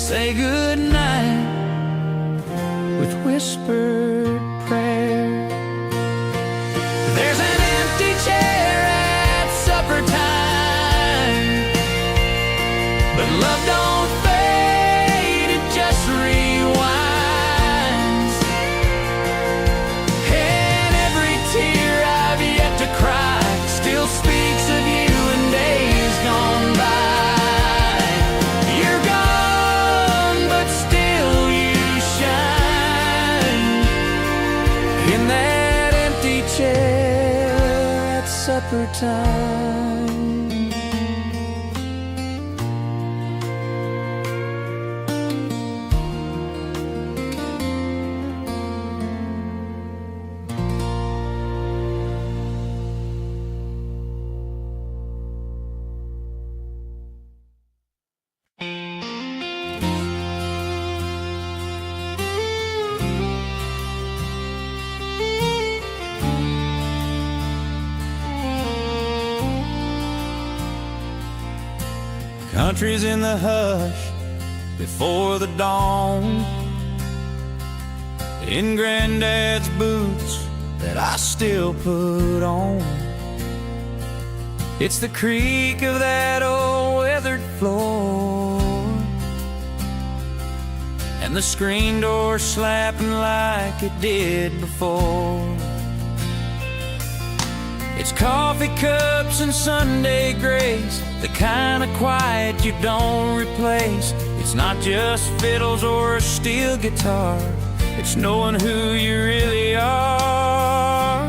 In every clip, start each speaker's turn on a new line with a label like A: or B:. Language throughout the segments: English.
A: say good night with whispered prayer. There's an empty chair at supper time, but love don't fade, it just rewinds. And every tear I've yet to cry still speaks of you and days gone by. You're gone, but still you shine in that empty chair at supper time. Country's in the hush before the dawn, in Granddad's boots that I still put on. It's the creak of that old weathered floor, and the screen door slapping like it did before. It's coffee cups and Sunday grace, the kind of quiet you don't replace. It's not just fiddles or a steel guitar, it's knowing who you really are.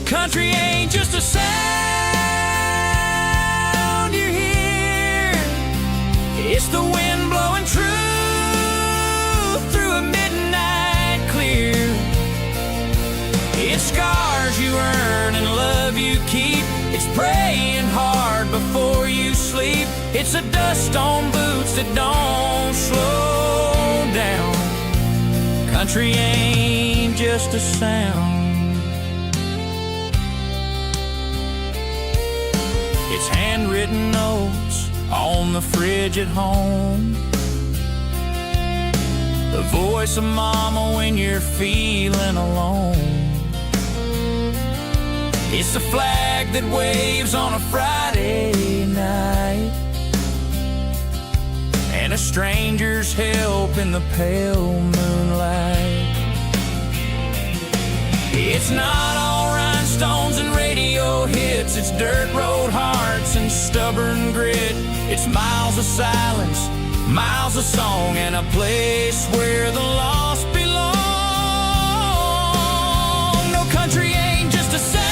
A: Country ain't just a sound you hear, it's the wind blowing true through a midnight clear. It's scars you earn and love you keep, it's praying hard before you sleep. It's the dust on boots that don't slow down. Country ain't just a sound, it's handwritten notes on the fridge at home, the voice of Mama when you're feeling alone. It's the flag that waves on a Friday night, and a stranger's help in the pale moonlight. It's not all rhinestones and radio hits, it's dirt road hearts and stubborn grit. It's miles of silence, miles of song, and a place where the lost belong. No, country ain't just a sound,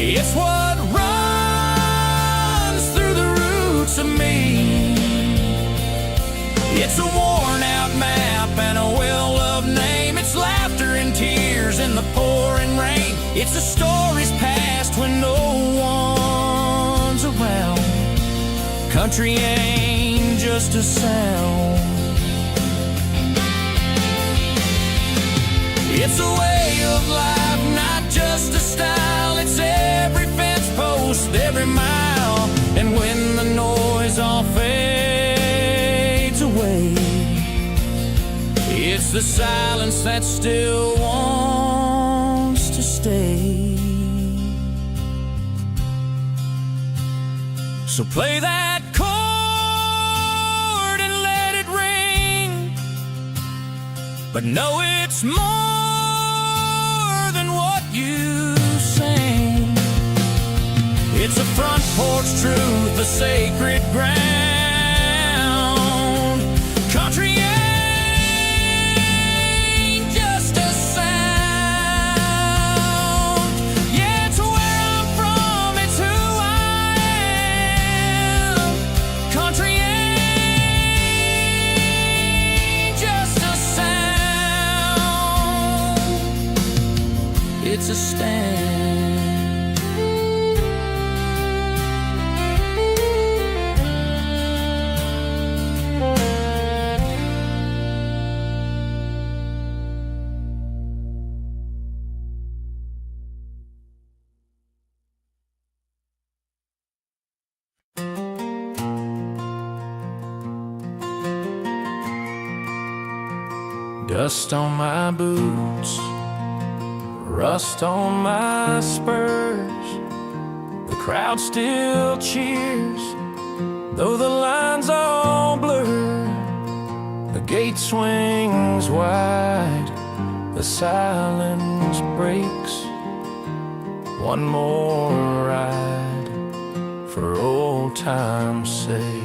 A: it's what runs through the roots of me. It's a worn-out map and a well-loved name. It's laughter and tears in the pouring rain. It's the stories past when no one's around. Country ain't just a sound, it's a way of life, not just a style. It's every fence post, every mile, and when the noise all fades away, it's the silence that still wants to stay. So play that chord and let it ring, but know it's more than what you sing. It's a front porch truth, a sacred ground. Country ain't just a sound, yeah, it's where I'm from, it's who I am. Country ain't just a sound, it's a stand. Dust on my boots, rust on my spurs. The crowd still cheers, though the lines all blur. The gate swings wide, the silence breaks. One more ride for old time's sake.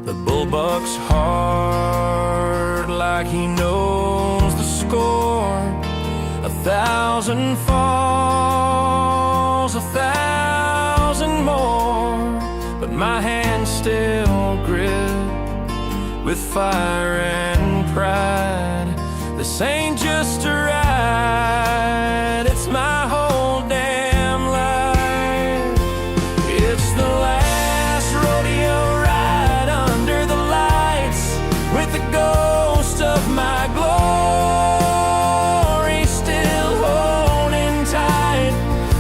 A: The bull bucks hard like he knows the score. 1,000 falls, 1,000 more, but my hands still grip with fire and pride. This ain't just a ride, it's my whole damn life. It's the last rodeo ride under the lights, with the ghost of my glory still holding tight.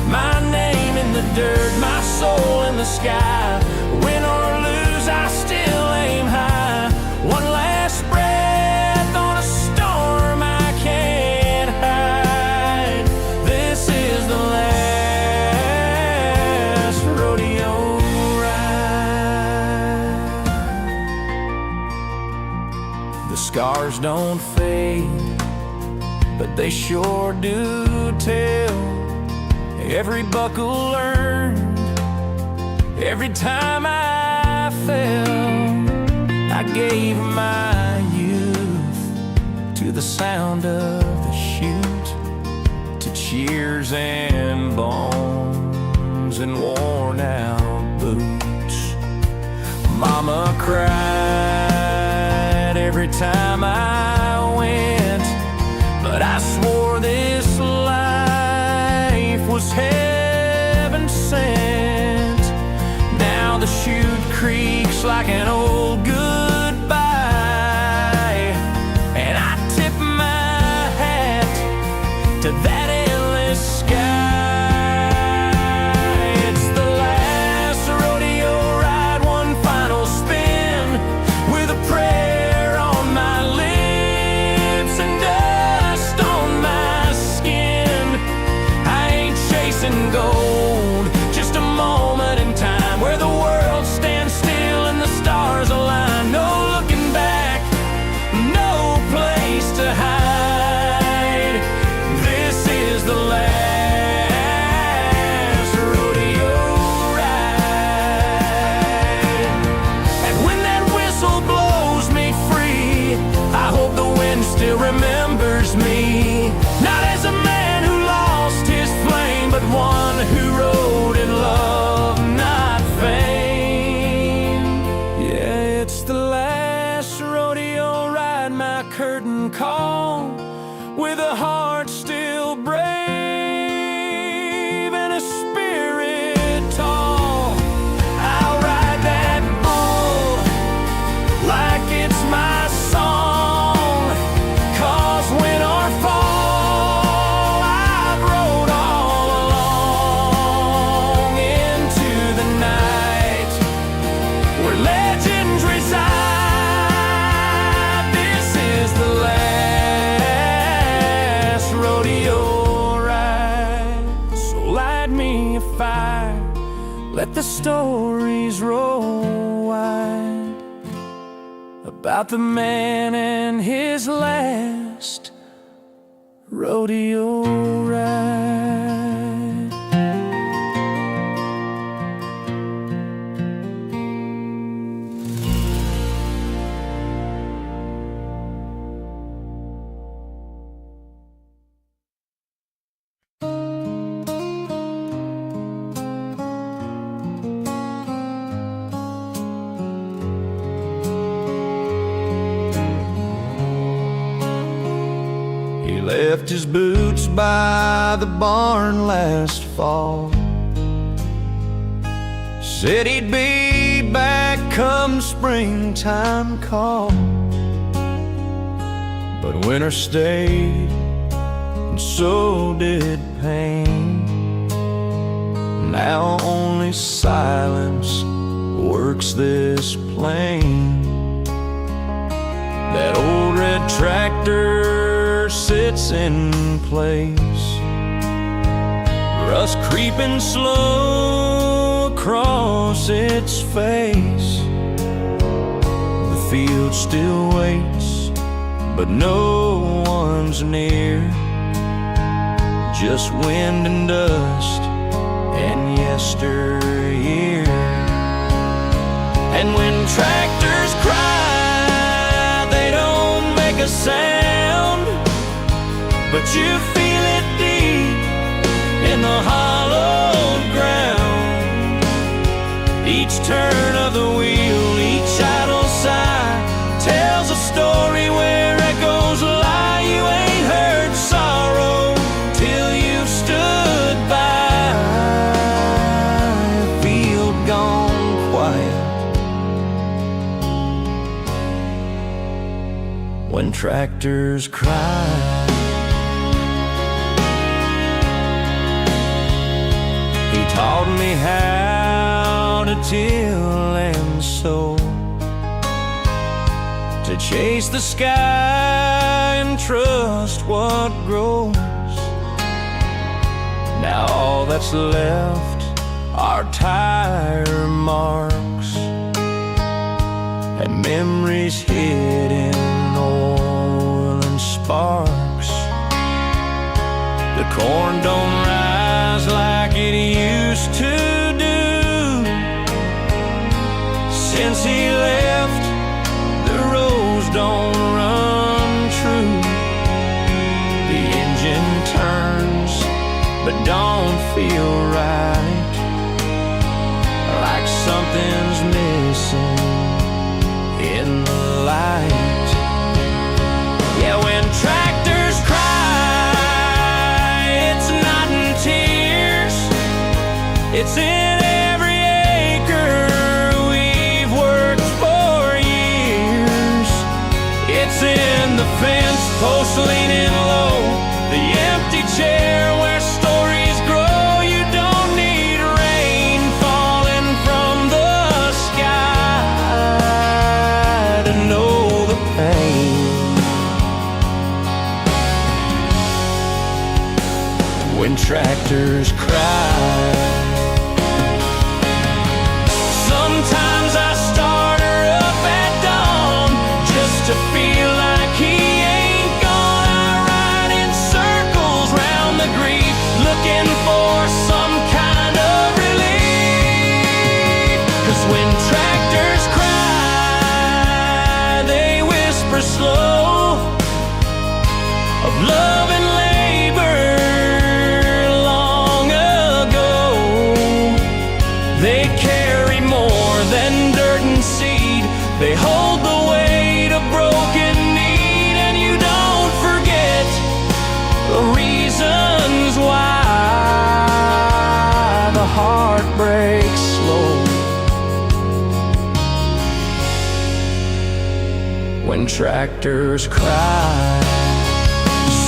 A: My name in the dirt, my soul in the sky. Win or lose, I still aim high. One last breath on a storm I can't hide. This is the last rodeo ride. The scars don't fade, but they sure do tell. Every buckle earned, every time I fell. I gave my youth to the sound of the chute, to cheers and bones and worn out boots. Mama cried every time I went, but I swore this life was heaven sent. Now the chute creaks like an old goodbye, and I tip my hat to that endless sky. It's the last rodeo ride, one final spin, with a prayer on my lips and dust on my skin. I ain't chasing gold, just a moment in time where the world stands still and the stars align. No looking back, no place to hide. This is the last rodeo ride. And when that whistle blows me free, I hope the wind still remembers me. Not as a man who lost his flame, but one who rode in love, not fame. Yeah, it's the last rodeo ride, my curtain call, with a heart still brave and a spirit tall. I'll ride that bull like it's my song, 'cause win or fall, I've rode all along into the night where legends reside. This is the last rodeo ride. So light me a fire, let the stories roll wide about the man and his last rodeo ride. He left his boots by the barn last fall, said he'd be back come springtime call. But winter stayed, and so did pain. Now only silence works this plain. That old red tractor sits in place, rust creeping slow across its face. The field still waits, but no one's near, just wind and dust and yesteryear. And when tractors cry, they don't make a sound, but you feel it deep in the hollowed ground. Each turn of the wheel, each idle sigh tells a story where echoes lie. You ain't heard sorrow till you've stood by a field gone quiet. When tractors cry, he taught me how to till and sow, to chase the sky and trust what grows. Now all that's left are tire marks and memories hid in oil and sparks. The corn don't rise like it used to do. Since he left, the rows don't run true. The engine turns, but don't feel right, like something's missing in the light. Yeah, when tractors cry, it's not in tears, it's in every acre we've worked for years. It's in the fence post leaning low, the empty chair where stories grow. You don't need rain falling from the sky to know the pain. When tractors cry, sometimes I start her up at dawn just to feel like he ain't gone. I ride in circles round the grief, looking for some kind of relief. 'Cause when tractors cry, they whisper slow of love and labor long ago. They carry more than dirt and seed, they hold the weight of broken need. And you don't forget the reasons why the heart breaks slow. When tractors cry.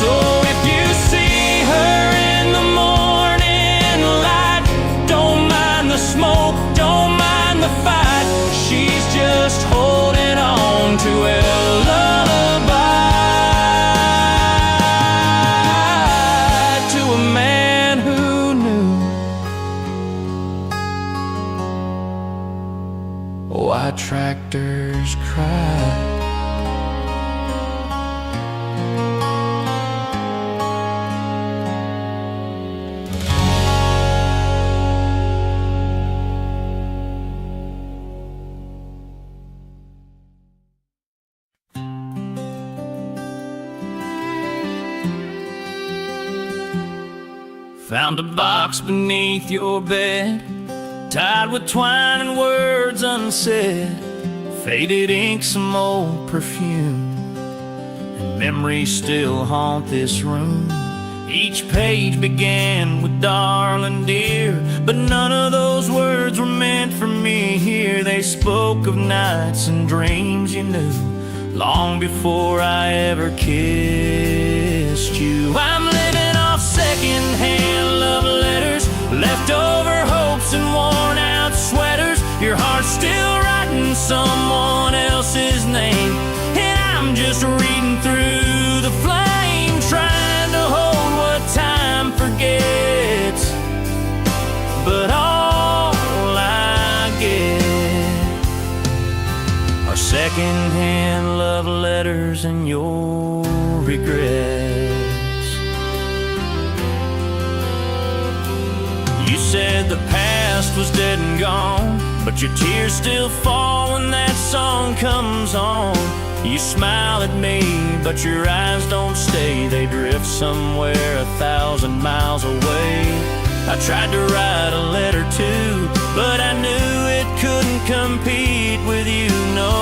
A: So if you see her in the morning light, don't mind the smoke, don't mind the fight. She's just holding on to a lullaby to a man who knew why tractors cry. Found a box beneath your bed, tied with twine and words unsaid, faded ink, some old perfume, and memories still haunt this room. Each page began with darling dear, but none of those words were meant for me here. They spoke of nights and dreams you knew long before I ever kissed you. I'm living off second-hand love letters, leftover hopes and worn-out sweaters. Your heart's still writing someone else's name, and I'm just reading through your regrets. You said the past was dead and gone, but your tears still fall when that song comes on. You smile at me, but your eyes don't stay. They drift somewhere 1,000 miles away. I tried to write a letter too, but I knew it couldn't compete with you, no.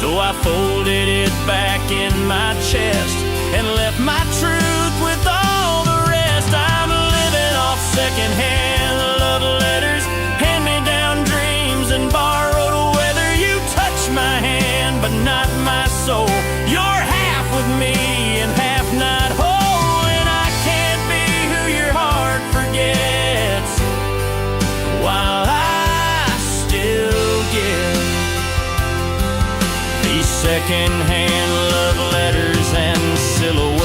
A: So I folded it back in my chest and left my truth with all the rest. I'm living off secondhand love letters, hand-me-down dreams and borrowed weather. You touch my hand, but not my soul. You're half with me and half not whole, and I can't be who your heart forgets, while I still get these second-hand love letters and silhouettes.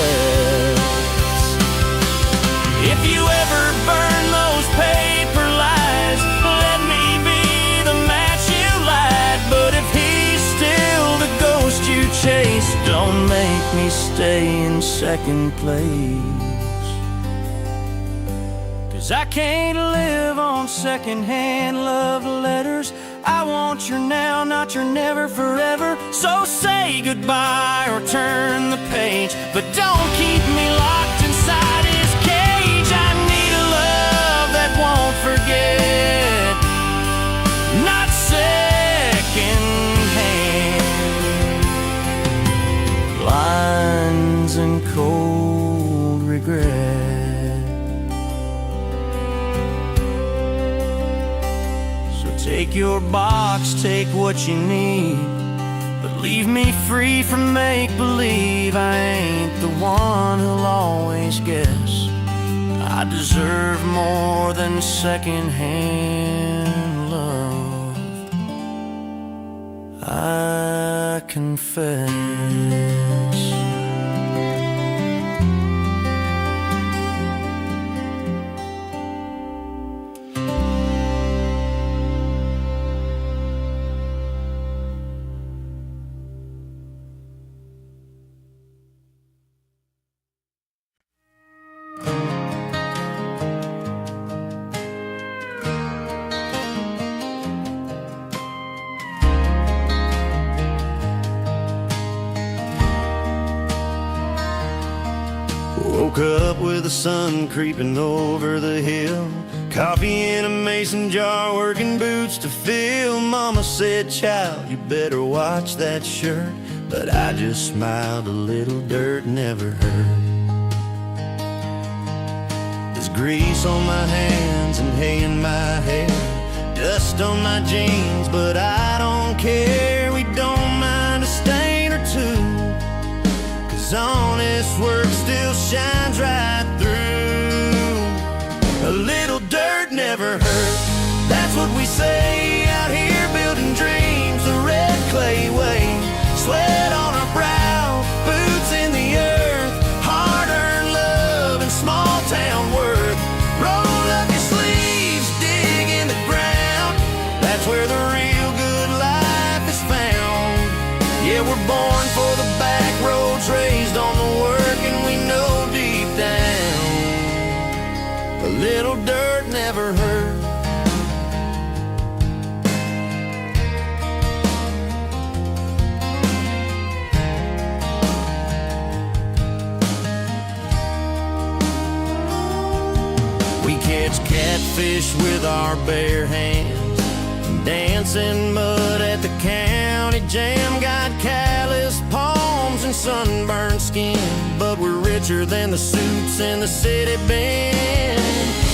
A: If you ever burn those paper lies, let me be the match you light. But if he's still the ghost you chase, don't make me stay in second place. 'Cause I can't live on second-hand love letters. I want your now, not your never, forever. So say goodbye or turn the page, but don't keep me locked inside his cage. I need a love that won't forget, not second-hand lines and cold regret. So take your box, take what you need, but leave me free from make-believe. I ain't the one who'll always guess. I deserve more than second-hand love, I confess.
B: Woke up with the sun creeping over the hill, coffee in a mason jar, working boots to fill. Mama said, child, you better watch that shirt, but I just smiled. A little dirt never hurt. There's grease on my hands and hay in my hair, dust on my jeans, but I don't care. We don't mind a stain or two, 'cause honest work still shines right through. A little dirt never hurt, that's what we say out here building dreams the red clay way. Sweat on our brow, boots in the earth, hard-earned love and small-town work. Roll up your sleeves, dig in the ground, that's where the real good life is found. Yeah, we're born for the back roads, raised on the work, and we know deep down a little dirt never hurt. We catch catfish with our bare hands, dance in mud at the county jam. Got calloused palms and sunburned skin, but we're richer than the suits in the city bend.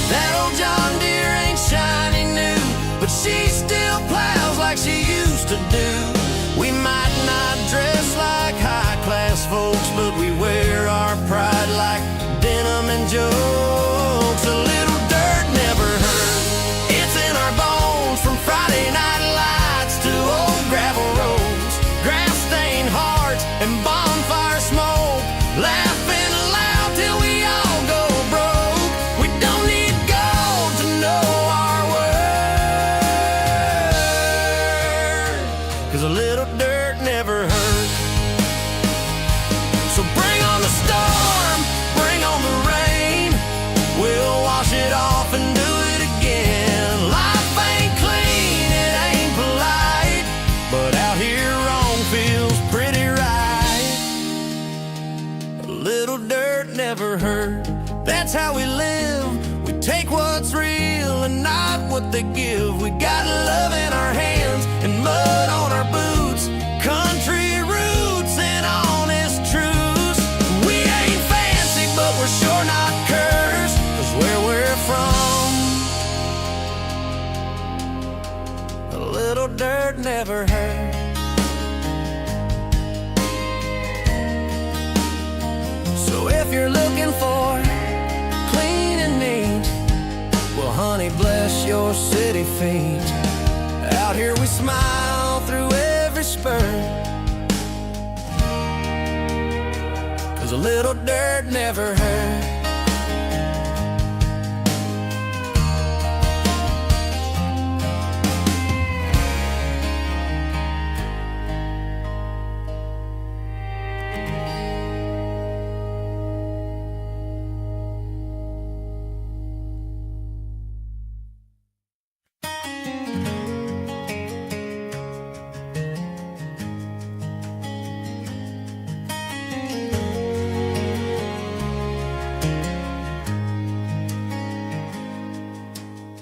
B: That old John Deere ain't shiny new, but she still plows like she used to do. We might not dress like high-class folks, but we wear our pride like denim and jokes. A little dirt never hurt, it's in our bones, from Friday night lights to old gravel roads, grass-stained hearts and bonfire smoke, laughing loud till we all go broke. We don't need gold to know our worth, 'cause a little dirt never hurt. little dirt never hurt. That's how we live. We take what's real and not what they give. We got love in our hands and mud on our boots, country roots and honest truths. We ain't fancy, but we're sure not cursed, 'cause where we're from, a little dirt never hurt. So if you're looking for clean and neat, well, honey, bless your city feet. Out here we smile through every spurt, 'cause a little dirt never hurt.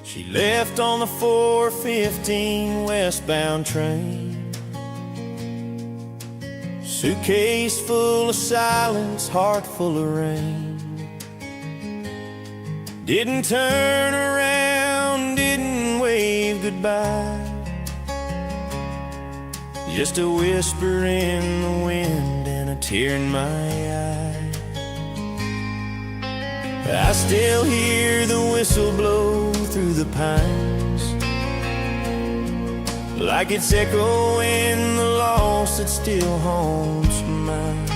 B: She left on the 4:15 westbound train, suitcase full of silence, heart full of rain. Didn't turn around, didn't wave goodbye, just a whisper in the wind and a tear in my eye. I still hear the whistle blow through the pines, like it's echoing the loss that still haunts mine.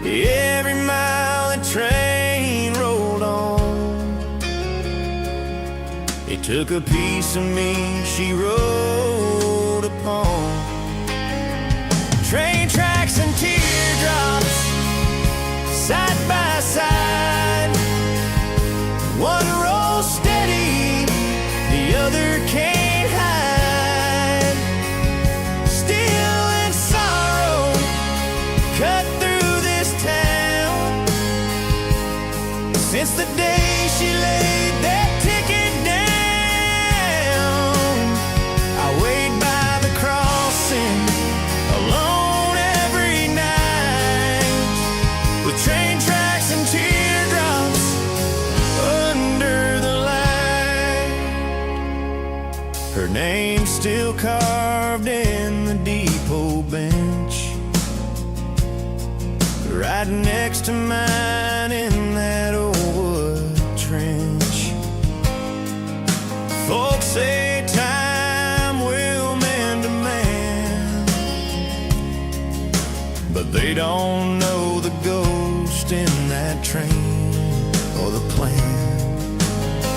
B: Every mile the train rolled on, it took a piece of me she rode upon. Train tracks and teardrops, side by side, one rolls steady, the other can't hide. Still in sorrow, cut through this town, since the day she laid that ticket down. I wait by the crossing alone every night, with train tracks and teardrops under the light. Her name's still carved in the depot bench, right next to mine in that old wood trench. Folks say time will mend a man, but they don't know the ghost in that train or the plan.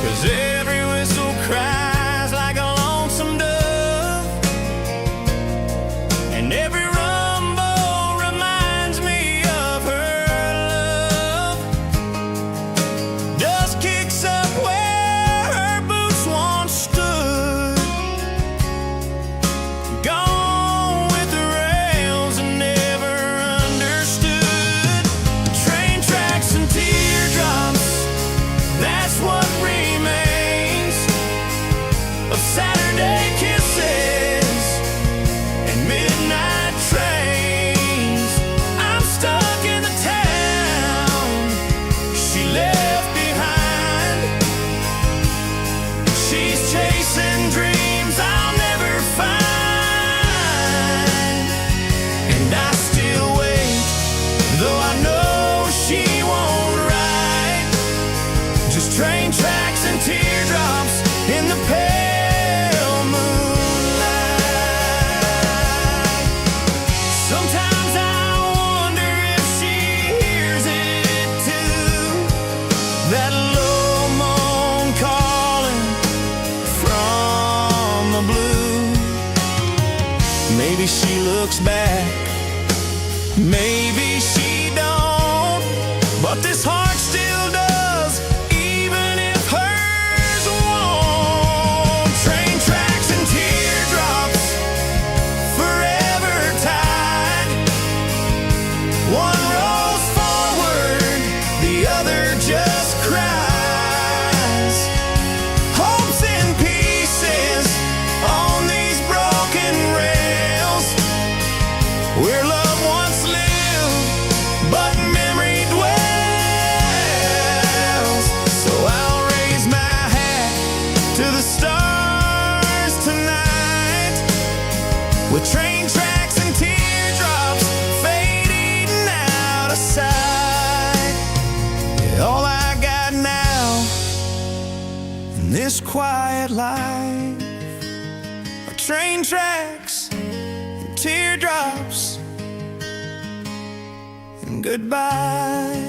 B: 'Cause every whistle cries like a lonesome dove, and every rumble reminds me of her love. Dust kicks up where her boots once stood, gone with the rails and never understood. Train tracks and teardrops, that's what remains of Saturday kisses and midnight trains. I'm stuck in the town she left behind. She's chasing dreams I'll never find, and I still wait, though I know she won't ride. Just train tracks and teardrops in the pale moonlight. Sometimes I wonder if she hears it too, that low moan calling from the blue. Maybe she looks back, maybe she don't, but this heart still does, even if hers won't. Train tracks and teardrops, forever tied, one
A: quiet life are train tracks and teardrops and goodbye.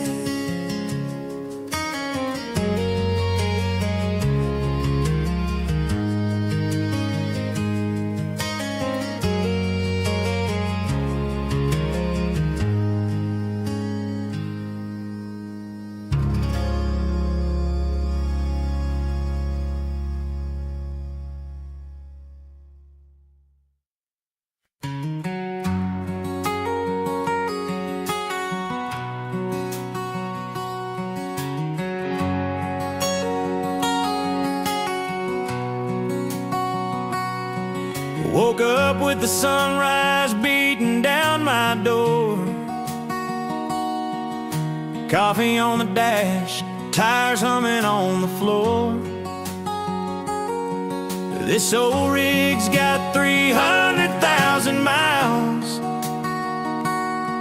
A: Woke up with the sunrise beating down my door. Coffee on the dash, tires humming on the floor. This old rig's got 300,000 miles,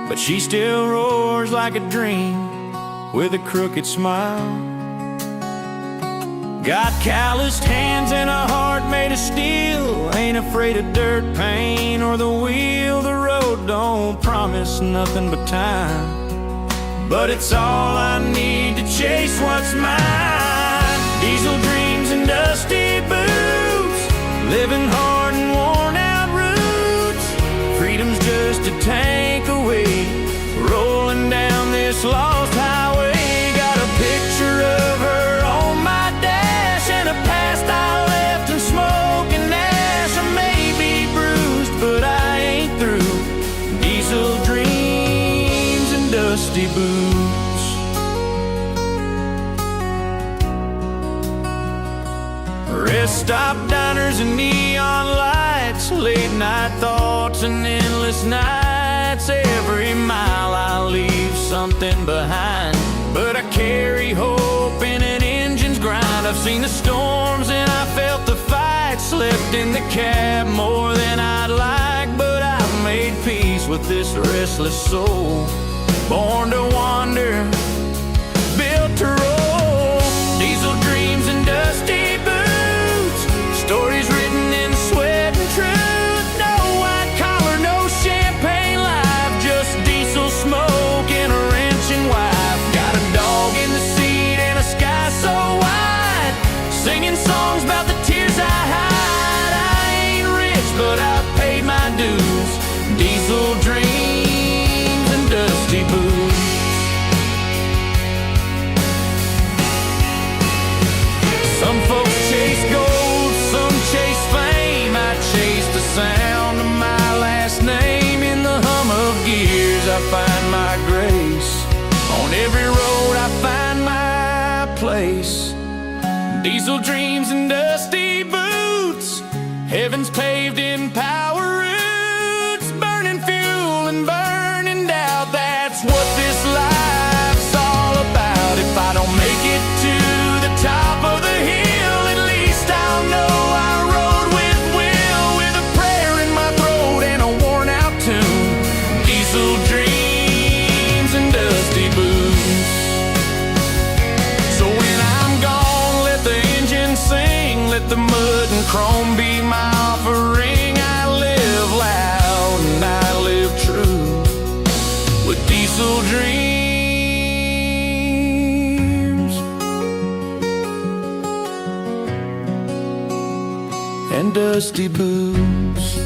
A: but she still roars like a dream with a crooked smile. Got calloused hands and a heart made of steel. Ain't afraid of dirt, pain, or the wheel. The road don't promise nothing but time, but it's all I need to chase what's mine. Diesel dreams and dusty boots, living hard and worn out routes. Freedom's just a tank away, rolling down this lost highway. Got a picture of her on my dash, and a past I left in smoke and ash. I may be bruised, but I ain't through. Diesel dreams and dusty boots. Rest stop diners and neon lights, late night thoughts and endless nights. Every mile I leave something behind, but I carry hope in an engine's grind. I've seen the storms and I felt the fight, slept in the cab more than I'd like, but I've made peace with this restless soul. Born to wander, built to roll. Diesel dreams and dusty boots, stories written in sweat and truth. No white collar, no champagne life, just diesel smoke and a wrenching wife. Got a dog in the seat and a sky so wide, singing songs about the tears I hide. I ain't rich, but I've paid my dues. Diesel dreams and dusty boots. Some folks chase gold, some chase fame. I chase the sound of my last name. In the hum of gears I find my grace. On every road I find my place. Diesel dreams and dusty boots, heaven's paved in power roots. Burning fuel and burning doubt, that's what this life's all about. If I don't make it to the top of the hill, at least I'll know I rode with Will, with a prayer in my throat and a worn out tune. Diesel dreams and dusty boots. So when I'm gone, let the engine sing, let the mud and chrome be my offering. I live loud and I live true, with diesel dreams and dusty boots.